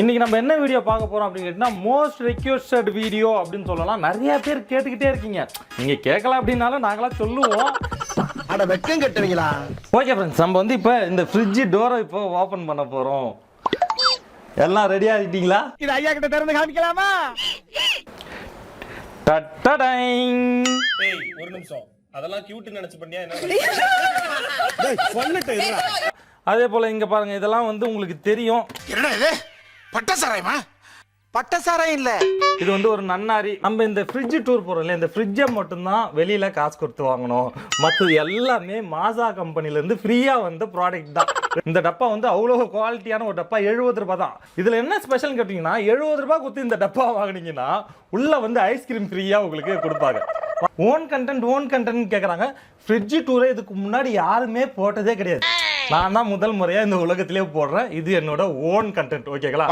இன்னைக்கு நம்ம என்ன வீடியோ பார்க்க போறோம் அப்படின்னு கேட்டா மோஸ்ட் ரெக்வெஸ்டட் வீடியோ அப்படின்னு சொல்லலாம். நிறைய பேர் கேட்டுக்கிட்டே இருக்கீங்க. நீங்க கேட்கலாம் அப்படின்னாலும் நாங்களா சொல்லுவோம். அட வெக்கம் கட்டுவீங்களா? ஓகே ஃப்ரெண்ட்ஸ், நம்ம வந்து இப்போ இந்த ஃப்ரிட்ஜ் டோரை இப்போ ஓபன் பண்ண போறோம். எல்லாம் ரெடி ஆகிட்டீங்களா? இது ஐயா கிட்ட திறந்து காமிக்கலாமா? டட்டடைங். ஏய் ஒரு நிமிஷம், அதெல்லாம் கியூட் நினைச்சு பண்ணியா என்ன? டேய் சொல்லிட்டு இருடா. அதே போல இங்க பாருங்க, இதெல்லாம் வந்து உங்களுக்கு தெரியும். என்னடா இது? பட்டசாராயமா? பட்டசாராயம் இல்ல, இது வந்து ஒரு நன்னாரி. நம்ம இந்த ஃப்ரிட்ஜ் டூர் போறோம் இல்லையா, இந்த ஃப்ரிட்ஜை மட்டும்தான் வெளியில காசு கொடுத்து வாங்கணும். மற்றது எல்லாமே மாசா கம்பெனில இருந்து ஃப்ரீயா வந்த ப்ராடக்ட் தான். இந்த டப்பா வந்து அவ்வளோ குவாலிட்டியான ஒரு டப்பா, 70 ரூபாய் தான். இதுல என்ன ஸ்பெஷல் கேட்டீங்கன்னா, 70 ரூபாய் கொடுத்து இந்த டப்பா வாங்கினீங்கன்னா உள்ள வந்து ஐஸ்கிரீம் ஃப்ரீயா உங்களுக்கு கொடுப்பாங்க. ஓன் கண்டென்ட் கேட்குறாங்க. ஃப்ரிட்ஜ் டூரை இதுக்கு முன்னாடி யாருமே போட்டதே கிடையாது. நான் தான் முதல் முறையா இந்த உலகத்திலே போடுறேன். இது என்னோட ஓன் கண்டென்ட். ஓகேங்களா?